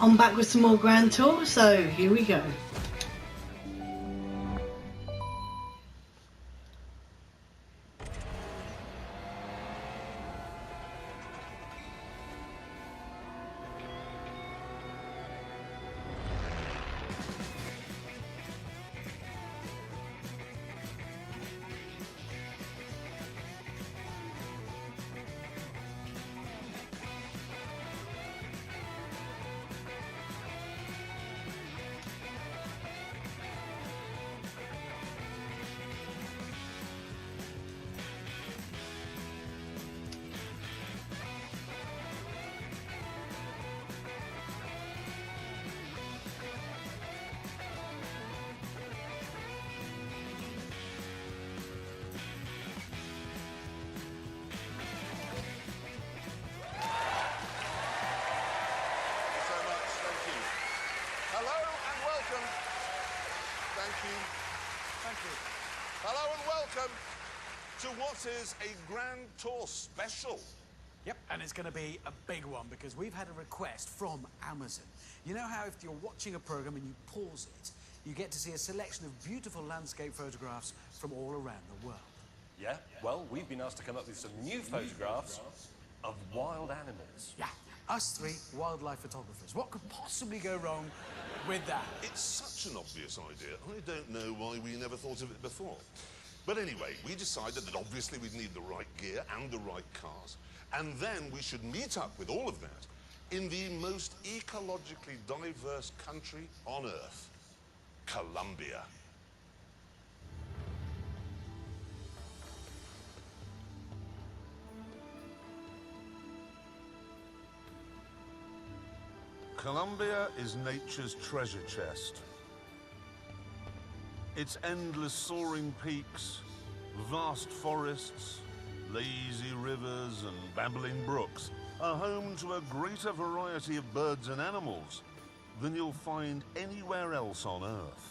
I'm back with some more Grand Tour, so here we go. Hello and welcome to what is a Grand Tour special. Yep, and it's going to be a big one because we've had a request from Amazon. You know how if you're watching a program and you pause it, you get to see a selection of beautiful landscape photographs from all around the world. Yeah, well, we've been asked to come up with some new photographs of wild animals. Yeah, us three wildlife photographers. What could possibly go wrong with that? It's such an obvious idea. I don't know why we never thought of it before. But anyway, we decided that obviously we'd need the right gear and the right cars. And then we should meet up with all of that in the most ecologically diverse country on Earth, Colombia. Colombia is nature's treasure chest. Its endless soaring peaks, vast forests, lazy rivers and babbling brooks are home to a greater variety of birds and animals than you'll find anywhere else on Earth.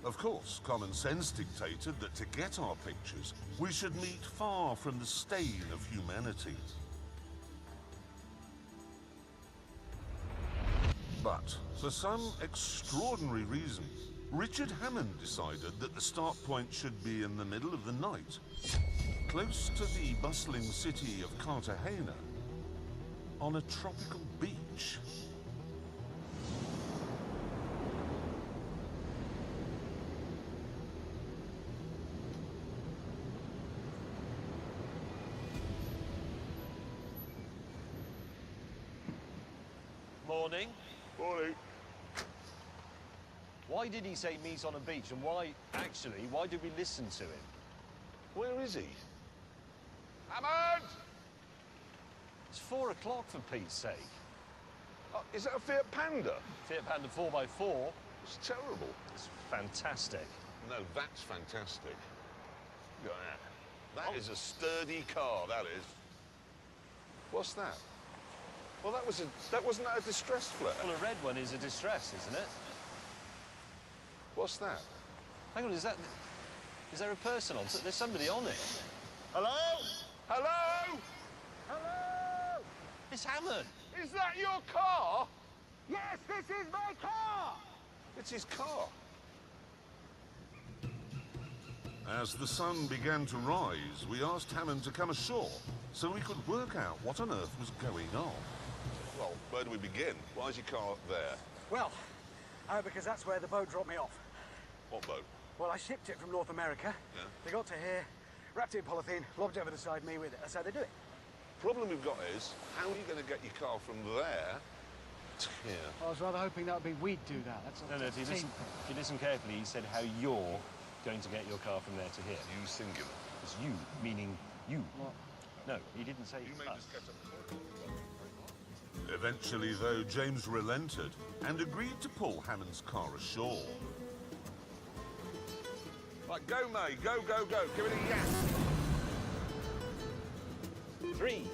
Of course, common sense dictated that to get our pictures, we should meet far from the stain of humanity. But for some extraordinary reason, Richard Hammond decided that the start point should be in the middle of the night, close to the bustling city of Cartagena, on a tropical beach. Morning. Morning. Why did he say meet on a beach, and why did we listen to him? Where is he? Hammond! It's 4 o'clock for Pete's sake. Is that a Fiat Panda? Fiat Panda 4x4. It's terrible. It's fantastic. No, that's fantastic. Look at that. That is a sturdy car, that is. What's that? Well, wasn't that a distressed flare? Well, a red one is a distress, isn't it? What's that? Hang on, is there a person on? There's somebody on it. Hello? Hello? Hello! It's Hammond. Is that your car? Yes, this is my car! It's his car. As the sun began to rise, we asked Hammond to come ashore so we could work out what on earth was going on. Well, where do we begin? Why is your car up there? Well, because that's where the boat dropped me off. What boat? Well, I shipped it from North America. Yeah. They got to here, wrapped it in polythene, lobbed it over the side, me with it. That's how they do it. Problem we've got is, how are you going to get your car from there to here? I was rather hoping that would be we'd do that. That's No, if you listen carefully, he said how you're going to get your car from there to here. You singular. It's you, meaning you. What? No, he didn't say You may us. just get a... Eventually, though, James relented and agreed to pull Hammond's car ashore. Right, go, May. Go, go, go. Give it a yak. 3,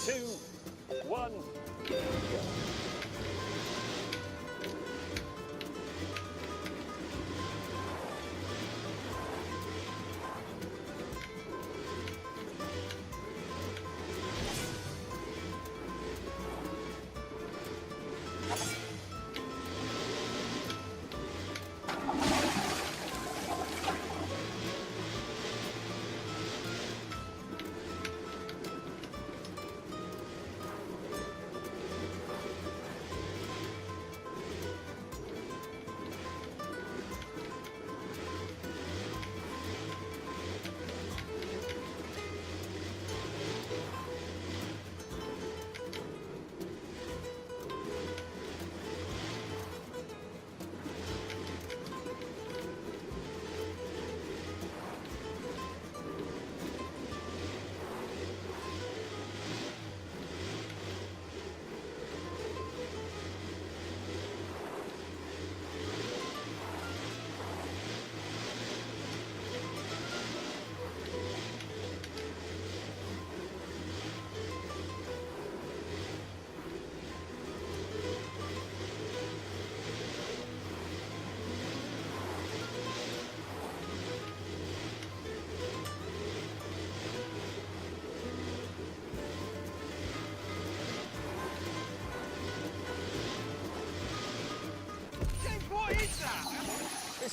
2, 1, go.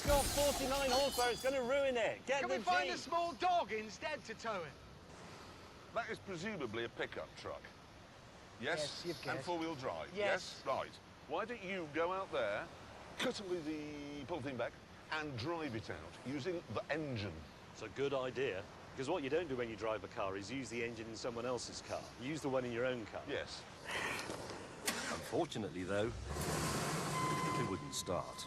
got 49 horsepower. It's going to ruin it. Get Can the we find a Jeep. small dog instead to tow it? That is presumably a pickup truck. Yes? Yes, you've And guessed. four-wheel drive? Yes. Right. Why don't you go out there, cut away the polythene bag, and drive it out using the engine? It's a good idea. Because what you don't do when you drive a car is use the engine in someone else's car. Use the one in your own car. Yes. Unfortunately, though, it wouldn't start.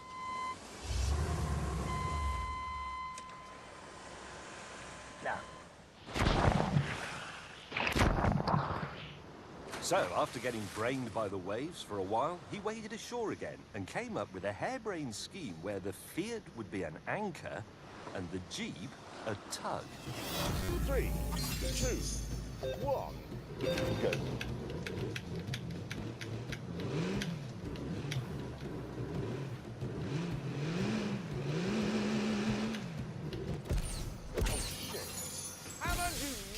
So, after getting brained by the waves for a while, he waded ashore again and came up with a harebrained scheme where the Fiat would be an anchor and the Jeep a tug. 3, 2, 1, go.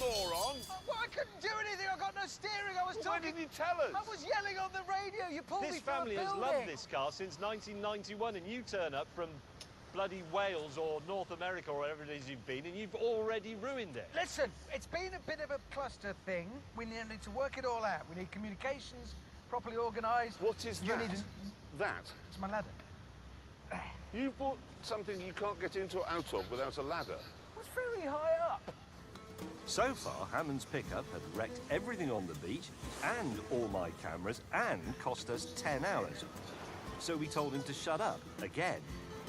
Well, I couldn't do anything. I got no steering. I was Why talking. didn't you tell us? I was yelling on the radio. You pulled me This through family a has building. loved this car since 1991, and you turn up from bloody Wales or North America or wherever it is you've been, and you've already ruined it. Listen, it's been a bit of a cluster thing. We need to work it all out. We need communications properly organised. What is You that? need That? It's my ladder. You bought something you can't get into or out of without a ladder. It's very high up. So far, Hammond's pickup had wrecked everything on the beach and all my cameras and cost us 10 hours. So we told him to shut up again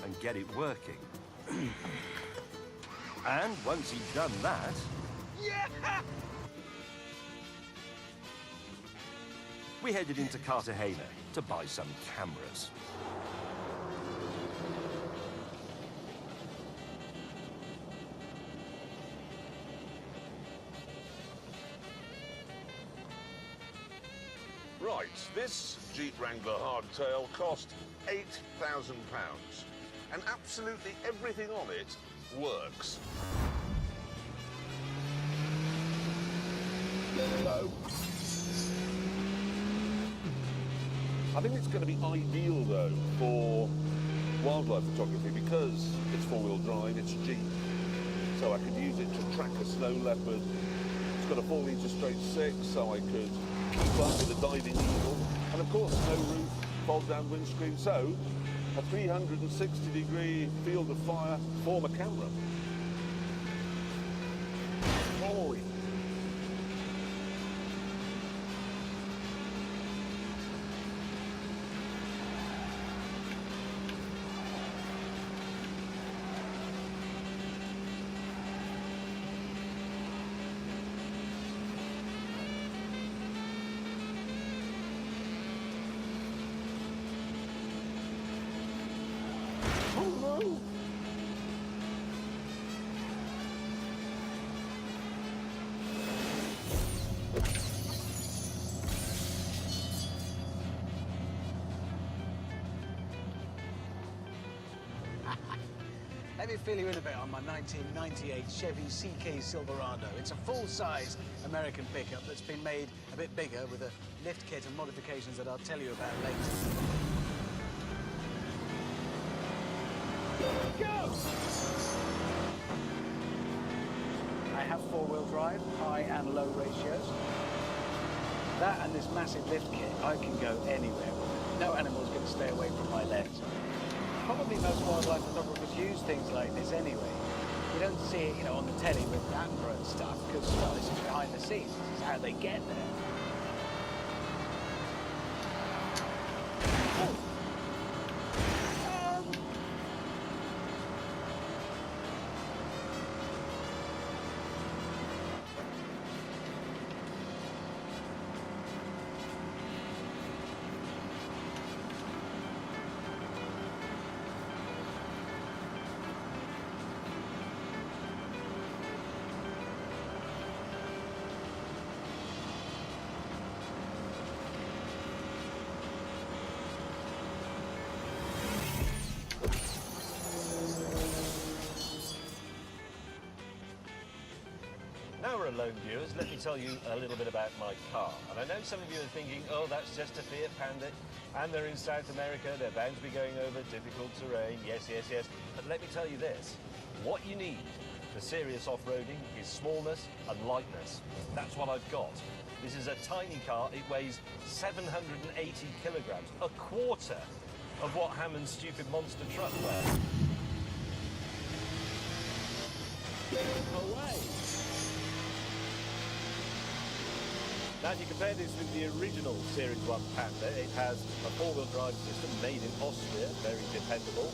and get it working. And once he'd done that, Yeah! we headed into Cartagena to buy some cameras. Right, this Jeep Wrangler hardtail cost £8,000, and absolutely everything on it works. No. I think it's going to be ideal, though, for wildlife photography because it's four-wheel drive, it's a Jeep. So I could use it to track a snow leopard. It's got a 4-litre straight 6, so I could keep up with a diving eagle. And of course, no roof, fold-down windscreen. So a 360-degree field of fire for my camera. Oh, yeah. Let me fill you in a bit on my 1998 Chevy CK Silverado. It's a full-size American pickup that's been made a bit bigger with a lift kit and modifications that I'll tell you about later. Go! I have four-wheel drive, high and low ratios. That and this massive lift kit, I can go anywhere with it. No animal's going to stay away from my legs. Probably most wildlife photographers use things like this anyway. You don't see it, on the telly with Attenborough and stuff, because, this is behind the scenes. This is how they get there. camera-alone viewers, let me tell you a little bit about my car. And I know some of you are thinking, oh, that's just a Fiat Panda, and they're in South America, they're bound to be going over difficult terrain. Yes, yes, yes. But let me tell you this. What you need for serious off-roading is smallness and lightness. That's what I've got. This is a tiny car. It weighs 780 kilograms, a quarter of what Hammond's stupid monster truck weighs. Away. Now, if you compare this with the original Series 1 Panda, it has a four-wheel drive system made in Austria, very dependable,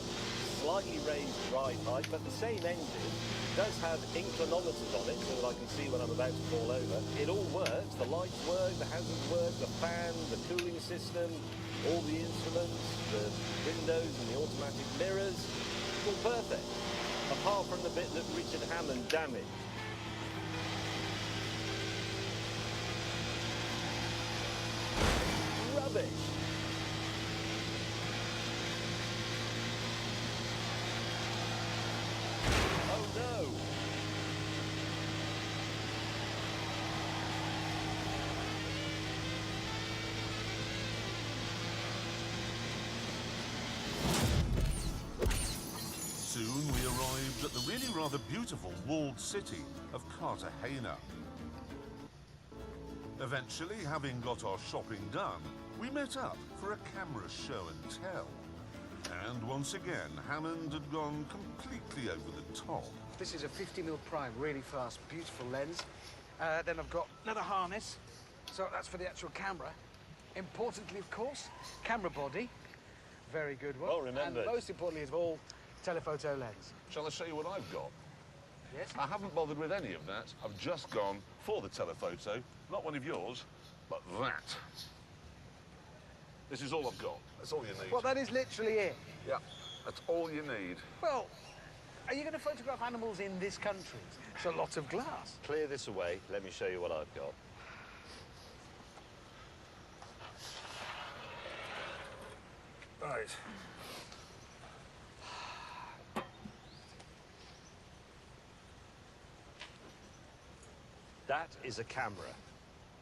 slightly raised drive height, but the same engine does have inclinometers on it, so that I can see when I'm about to fall over. It all works. The lights work, the hazards work, the fan, the cooling system, all the instruments, the windows and the automatic mirrors. It's all perfect. Apart from the bit that Richard Hammond damaged. Rubbish. Oh no. Soon we arrived at the really rather beautiful walled city of Cartagena. Eventually, having got our shopping done, we met up for a camera show and tell. And once again, Hammond had gone completely over the top. This is a 50mm prime, really fast, beautiful lens. Then I've got another harness, so that's for the actual camera. Importantly, of course, camera body, very good one. Well remembered. And most importantly of all, telephoto lens. Shall I show you what I've got? Yes? I haven't bothered with any of that. I've just gone for the telephoto, not one of yours, but that. This is all I've got. That's all you need. Well, that is literally it. Yeah, that's all you need. Well, are you going to photograph animals in this country? It's a lot of glass. Clear this away. Let me show you what I've got. Right. That is a camera.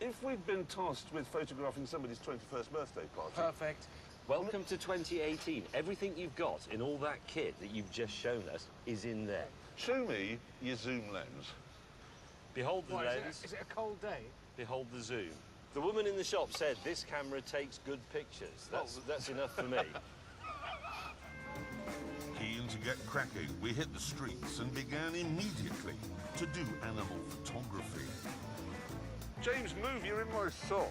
If we'd been tasked with photographing somebody's 21st birthday party... Perfect. Welcome to 2018. Everything you've got in all that kit that you've just shown us is in there. Show me your zoom lens. Behold the What, lens. is it a cold day? Behold the zoom. The woman in the shop said this camera takes good pictures. That's enough for me. Keen to get cracking, we hit the streets and began immediately to do animal photography. James, move, you're in my shot.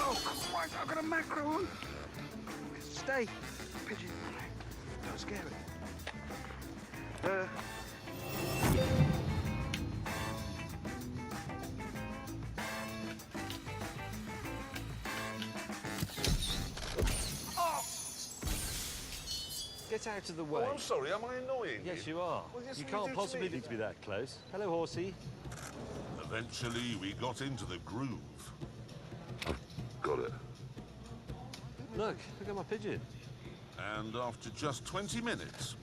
Oh, Christ, I've got a macro on. Stay, pigeon. Don't scare it. Oh! Get out of the way. Oh, I'm sorry, am I annoying Yes, you are. Well, yes, you you can't do to possibly me. need to be that close. Hello, horsey. Eventually, we got into the groove. Got it. Look at my pigeon. And after just 20 minutes,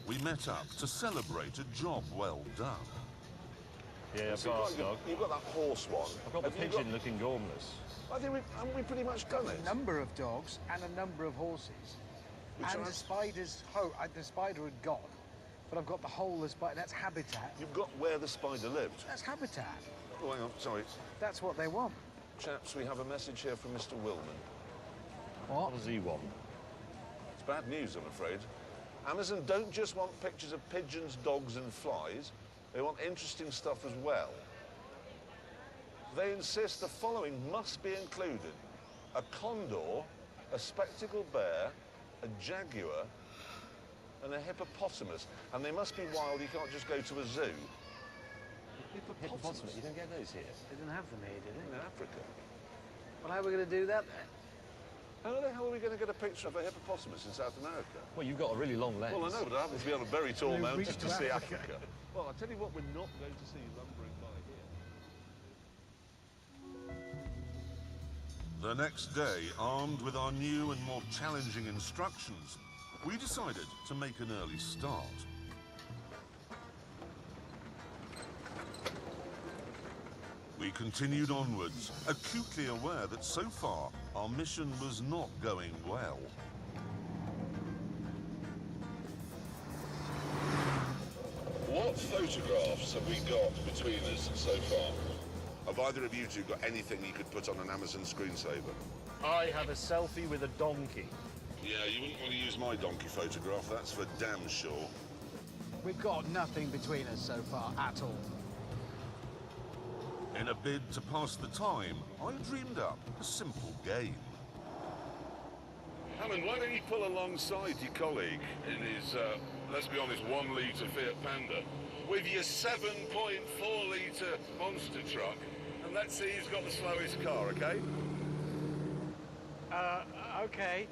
we met up to celebrate a job well done. Yeah, I've got a dog. You've got that horse one. I've got the pigeon looking gormless. I think haven't we pretty much done it? A number of dogs and a number of horses. Which and are- the spider's the spider had gone, but I've got the whole of the spider. That's habitat. You've got where the spider lived. That's habitat. Oh, hang on, sorry. That's what they want. Chaps, we have a message here from Mr. Willman. What does he want? It's bad news, I'm afraid. Amazon don't just want pictures of pigeons, dogs and flies. They want interesting stuff as well. They insist the following must be included. A condor, a spectacled bear, a jaguar, and a hippopotamus. And they must be wild, you can't just go to a zoo. Hippopotamus. You don't get those here. They didn't have them here, did In they? Africa. Well, how are we going to do that then? How the hell are we going to get a picture of a hippopotamus in South America? Well, you've got a really long lens. Well, I know, but I happen to be on a very tall We've mountain reached to to see Africa. Africa. Well, I'll tell you what we're not going to see lumbering by here. The next day, armed with our new and more challenging instructions, we decided to make an early start. We continued onwards, acutely aware that so far our mission was not going well. What photographs have we got between us so far? Have either of you two got anything you could put on an Amazon screensaver? I have a selfie with a donkey. Yeah, you wouldn't want to use my donkey photograph, that's for damn sure. We've got nothing between us so far at all. In a bid to pass the time, I dreamed up a simple game. Hammond, why don't you pull alongside your colleague in his, let's be honest, 1 litre Fiat Panda with your 7.4 litre monster truck, and let's see who's got the slowest car, okay? Okay.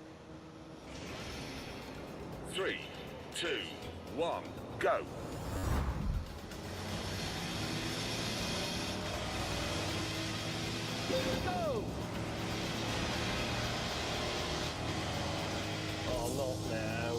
3, 2, 1, go. Go! Oh, not now.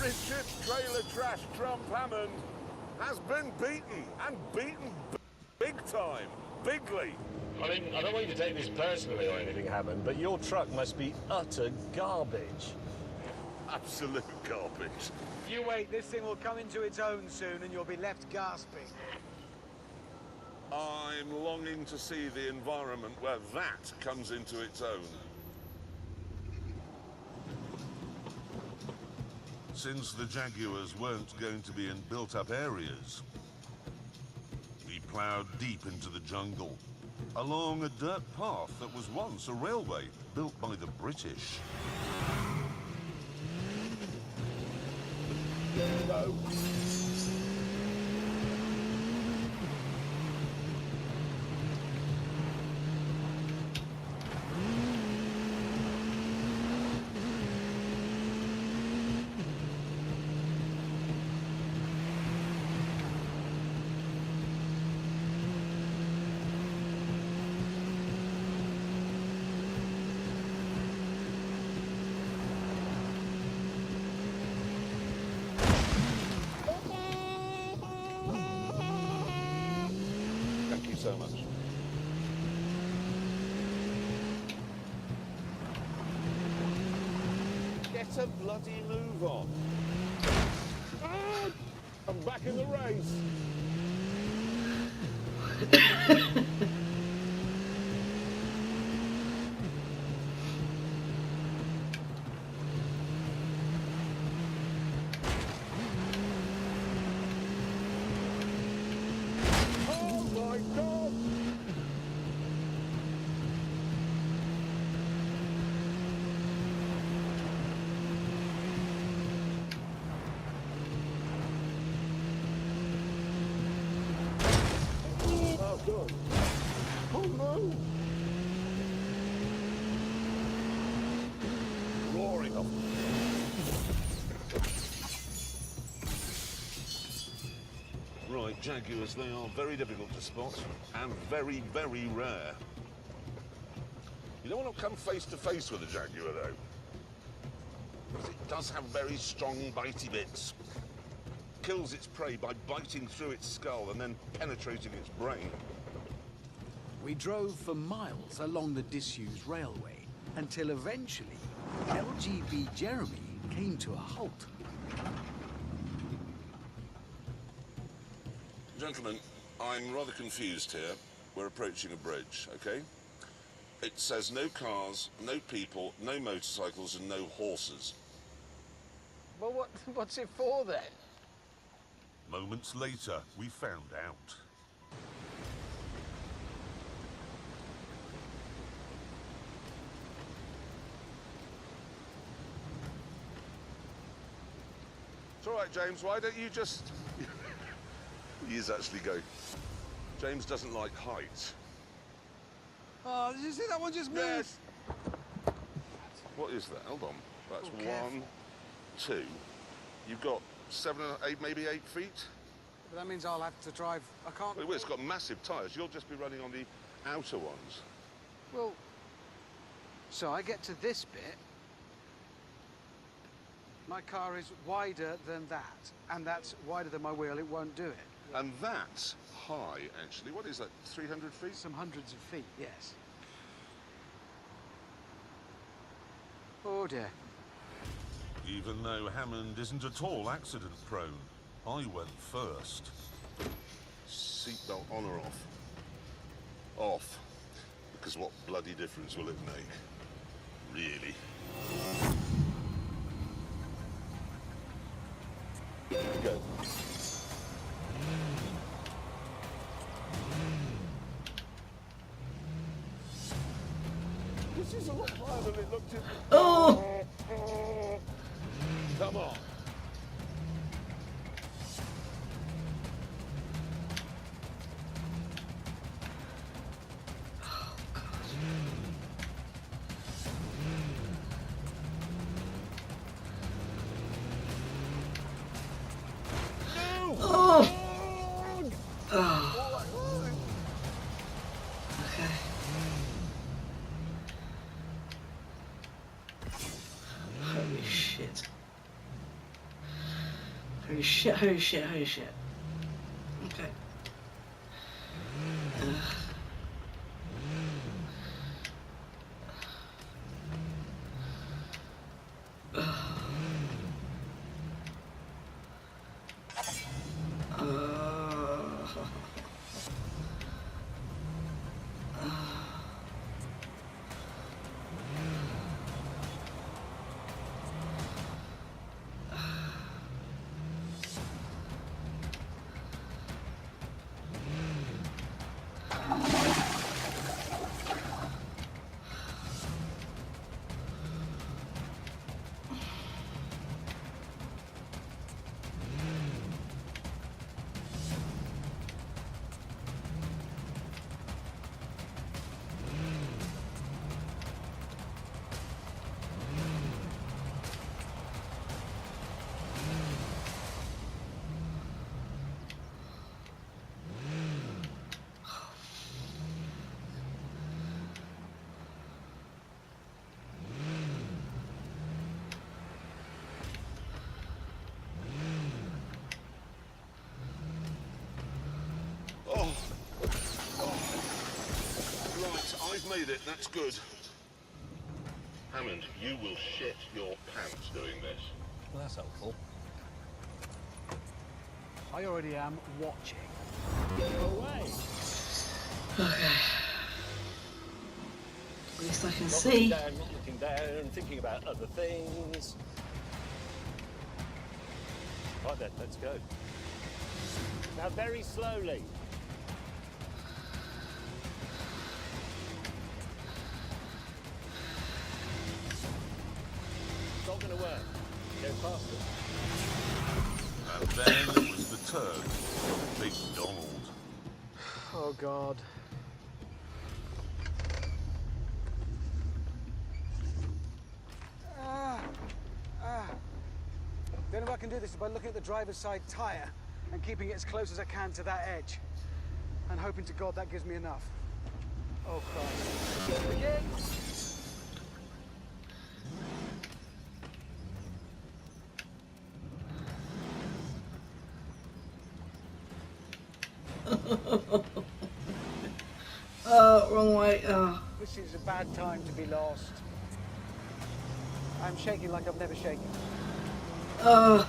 Richard Trailer Trash Trump Hammond has been beaten, and beaten big time, bigly. I mean, I don't want you to take this personally or anything, Hammond, but your truck must be utter garbage. Absolute garbage. You wait, this thing will come into its own soon and you'll be left gasping. I'm longing to see the environment where that comes into its own. Since the Jaguars weren't going to be in built-up areas, we ploughed deep into the jungle, along a dirt path that was once a railway built by the British. No. Thank you so much. Get a bloody move on. Ah! I'm back in the race. Oh my God! Oh God! Oh no! Roaring up. Right, Jaguars, they are very difficult to spot and very, very rare. You don't want to come face to face with a Jaguar, though, because it does have very strong bitey bits. Kills its prey by biting through its skull and then penetrating its brain. We drove for miles along the disused railway until eventually LGB Jeremy came to a halt. Gentlemen, I'm rather confused here. We're approaching a bridge, okay? It says no cars, no people, no motorcycles, and no horses. Well, what's it for then? Moments later, we found out. It's all right, James. Why don't you just... He is actually going. James doesn't like heights. Oh, did you see that one just moved? Yes. What is that? Hold on. That's Oh, careful. 1, 2. You've got 7 or 8, maybe 8 feet. But that means I'll have to drive. I can't. Well, it's got massive tyres. You'll just be running on the outer ones. Well, so I get to this bit. My car is wider than that, and that's wider than my wheel. It won't do it. And that's high, actually. What is that, 300 feet? Some hundreds of feet, yes. Oh dear. Even though Hammond isn't at all accident-prone, I went first. Seatbelt on or off? Off. Because what bloody difference will it make? Really? Go. This is a lot higher than it looked in. Oh! Come on. Oh! Oh. Okay. Holy shit. Holy shit, holy shit, holy shit. Okay. I've made it, that's good. Hammond, you will shit your pants doing this. Well, that's helpful. I already am watching. Go away. Okay. At least I can Not see. looking down, thinking about other things. Right then, let's go. Now very slowly. It's not going to work. Go faster. And then it was the turn. Big Donald. Oh God. The only way I can do this is by looking at the driver's side tyre and keeping it as close as I can to that edge. And hoping to God that gives me enough. Oh Christ. Again. Wrong way. Oh. This is a bad time to be lost. I'm shaking like I've never shaken. Oh.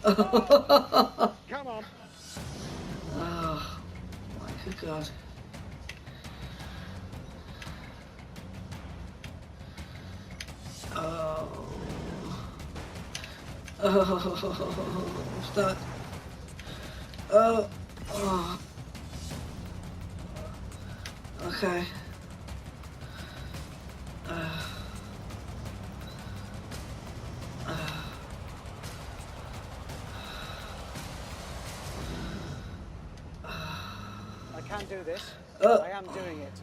Come on. Oh. My good God. Oh, that. Oh, oh. Okay. I can do this. I am doing it.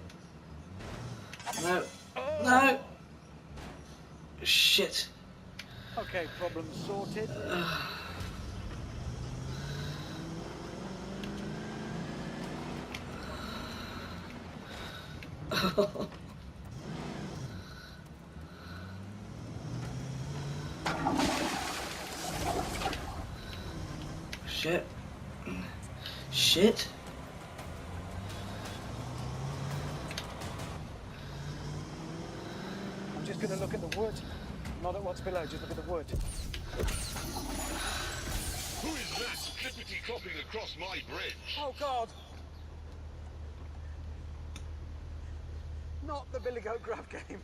No. No. Shit. Okay, problem sorted. Shit. Shit. I'm just going to look at the wood. Not at what's below, just look at the wood. Who is that clippity-clopping across my bridge? Oh, God! Not the Billy Goat Grab game.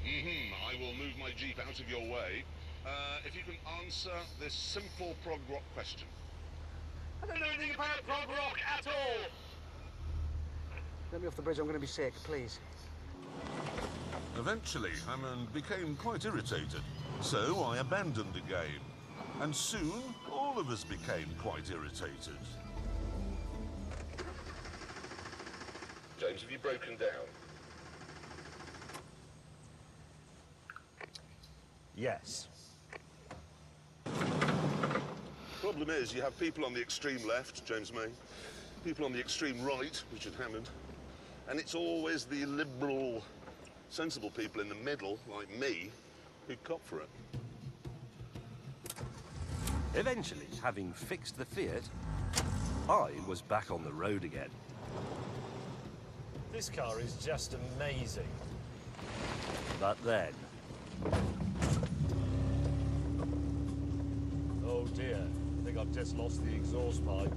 I will move my Jeep out of your way. If you can answer this simple prog rock question. I don't know anything about prog rock at all. Let me off the bridge, I'm going to be sick, please. Eventually, Hammond became quite irritated, so I abandoned the game. And soon, all of us became quite irritated. James, have you broken down? Yes. Problem is, you have people on the extreme left, James May, people on the extreme right, Richard Hammond, and it's always the liberal, sensible people in the middle, like me, who cop for it. Eventually, having fixed the Fiat, I was back on the road again. This car is just amazing. But then, Oh dear, I think I've just lost the exhaust pipe.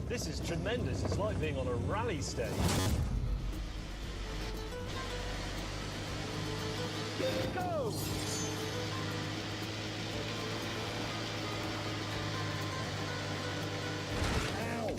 This is tremendous. It's like being on a rally stage. Go! Ow!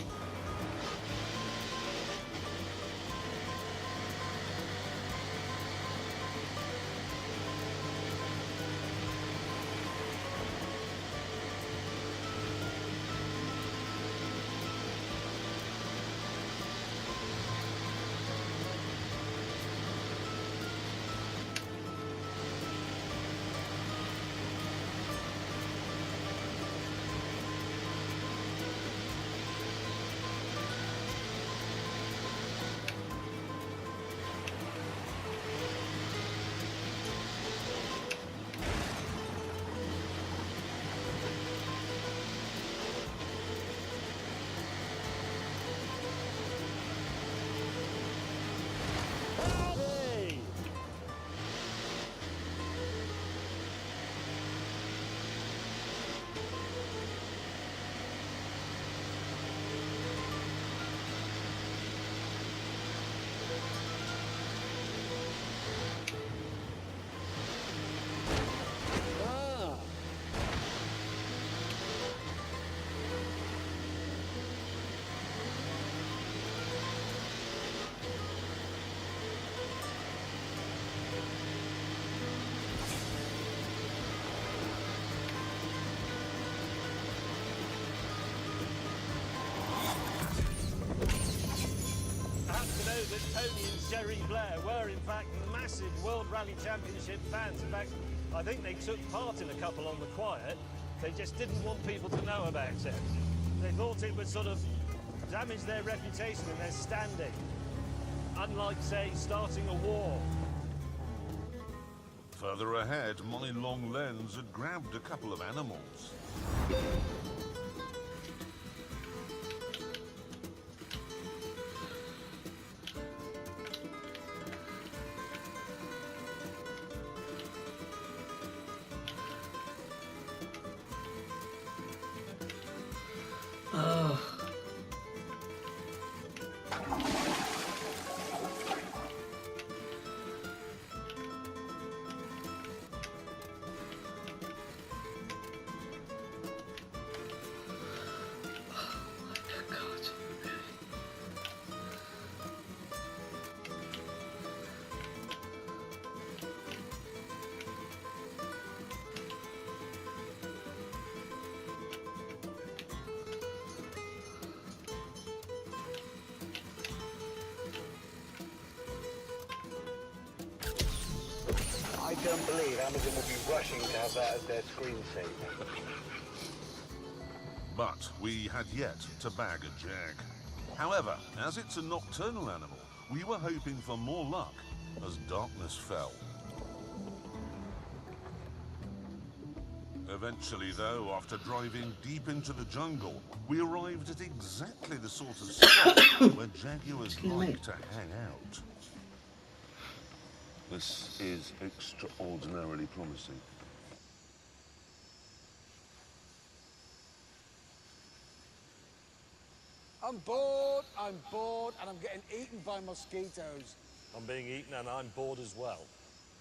Hey! Ah! I have to know that Tony and Sherry Blair were, in fact, massive World Rally Championship fans. In fact, I think they took part in a couple on the quiet. They just didn't want people to know about it. They thought it would sort of damage their reputation and their standing. Unlike, say, starting a war. Further ahead, my long lens had grabbed a couple of animals. Oh. don't believe Amazon will be rushing to have that as their screensaver. But we had yet to bag a jag. However, as it's a nocturnal animal, we were hoping for more luck as darkness fell. Eventually, though, after driving deep into the jungle, we arrived at exactly the sort of spot where jaguars like to hang out. This is extraordinarily promising. I'm bored, and I'm getting eaten by mosquitoes. I'm being eaten and I'm bored as well.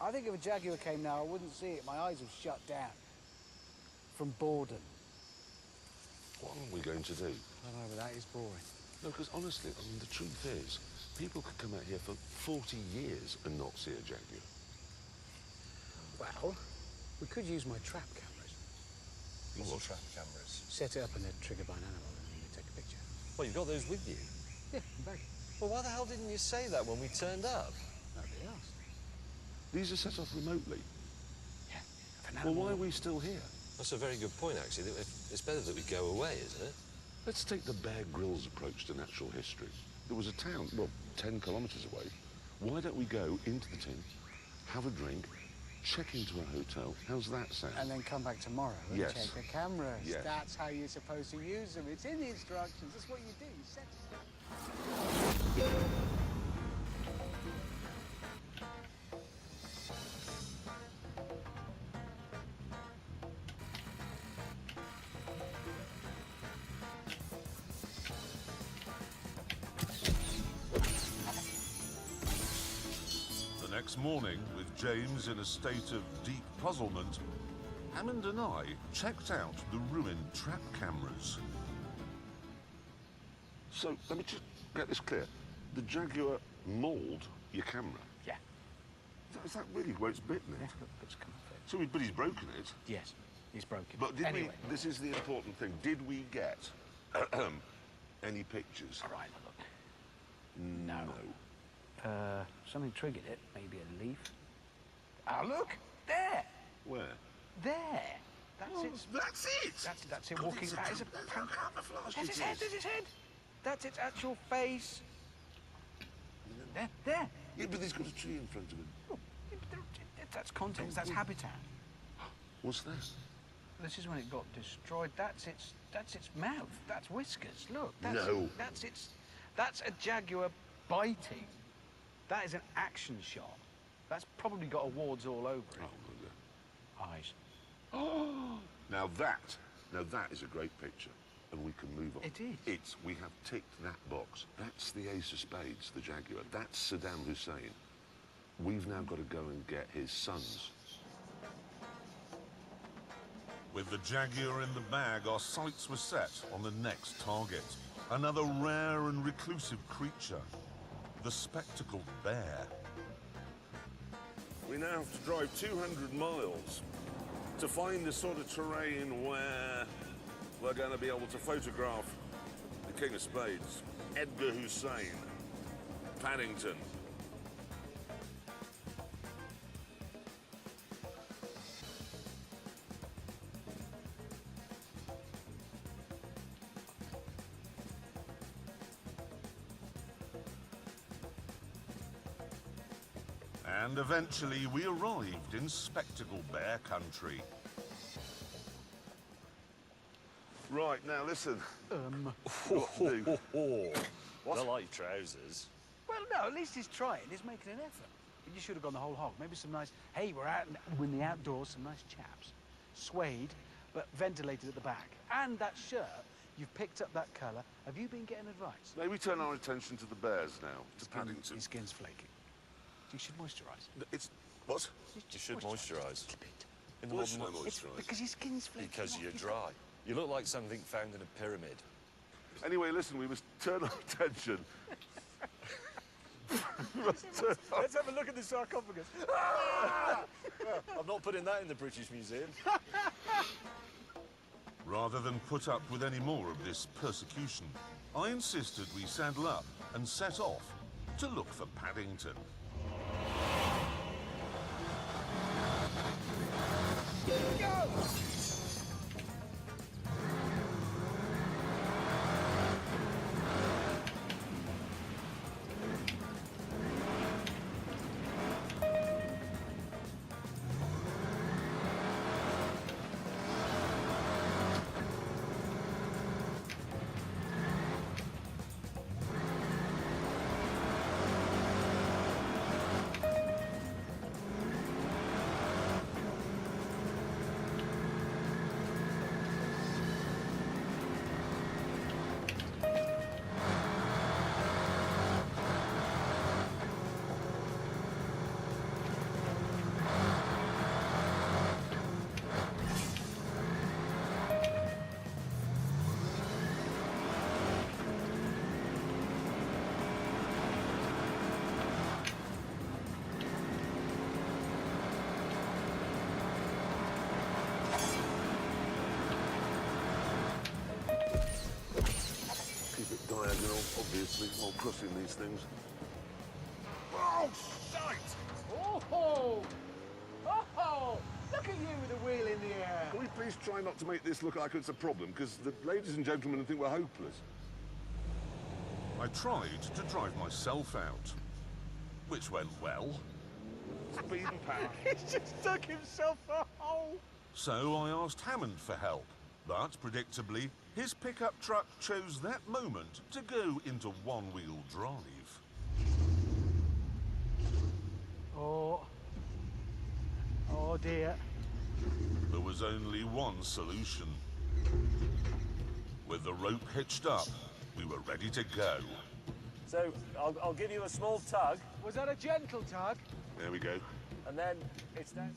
I think if a jaguar came now, I wouldn't see it. My eyes would shut down. From boredom. What are we going to do? I know, but that is boring. No, because honestly, I mean, the truth is, people could come out here for 40 years and not see a jaguar. Well, we could use my trap cameras. What trap cameras? Set it up and then trigger by an animal and you take a picture. Well, you've got those with you? Yeah, in bag. Well, why the hell didn't you say that when we turned up? Nobody asked. These are set off remotely. Yeah. If an Well, animal... why are we still here? That's a very good point, actually. It's better that we go away, isn't it? Let's take the Bear Grylls approach to natural history. There was a town, well, 10 kilometres away. Why don't we go into the tin, have a drink, check into a hotel? How's that sound? And then come back tomorrow and Yes. check the cameras. Yes. That's how you're supposed to use them. It's in the instructions. That's what you do. You set it up. The next morning, with James in a state of deep puzzlement, Hammond and I checked out the ruined trap cameras. So, let me just get this clear. The jaguar mauled your camera? Yeah. Is that really where it's bitten it? Yeah, look, it's come off it. So, but he's broken it. Yes, he's broken. But did anyway. this is the important thing, did we get any pictures? All right, look. No. Something triggered it. Maybe a leaf. Ah, look! There! Where? There! That's it. That's it! That's it God, walking. it's That is a camouflage. That's its head. That's its head. That's its actual face. There. Yeah, but he's got a tree in front of him. Look, that's context. That's habitat. What's that? This is when it got destroyed. That's its mouth. That's whiskers. Look. No. That's a jaguar biting. That is an action shot. That's probably got awards all over it. Oh, Eyes. Now that is a great picture, and we can move on. It is. We have ticked that box. That's the ace of spades, the jaguar. That's Saddam Hussein. We've now got to go and get his sons. With the jaguar in the bag, our sights were set on the next target. Another rare and reclusive creature, the spectacled bear. We now have to drive 200 miles to find the sort of terrain where we're going to be able to photograph the King of Spades, Edgar Hussein, Paddington. And eventually we arrived in Spectacle Bear country. Right, now listen. What to do? Not like trousers. Well, no. At least he's trying. He's making an effort. You should have gone the whole hog. Maybe some nice. Hey, we're in the outdoors. Some nice chaps, suede, but ventilated at the back. And that shirt. You've picked up that colour. Have you been getting advice? Maybe turn our attention to the bears now, to Paddington. His skin's flaking. You should moisturise. It's what? You should moisturise. A bit. In the Why modern should I world. It's moisturise? because your skin's flaking. Because off. you're dry. You look like something found in a pyramid. Anyway, listen, we must turn our attention. Let's have a look at the sarcophagus. I'm not putting that in the British Museum. Rather than put up with any more of this persecution, I insisted we saddle up and set off to look for Paddington. honestly, while crossing these things. Oh, shite! Oh! Oh! Look at you with a wheel in the air. Can we please try not to make this look like it's a problem, because the ladies and gentlemen think we're hopeless. I tried to drive myself out, which went well. Speed and power. He's just dug himself a hole. So I asked Hammond for help, but predictably, his pickup truck chose that moment to go into one-wheel drive. Oh. Oh dear. There was only one solution. With the rope hitched up, we were ready to go. So I'll give you a small tug, Was that a gentle tug? There we go. and then it's that.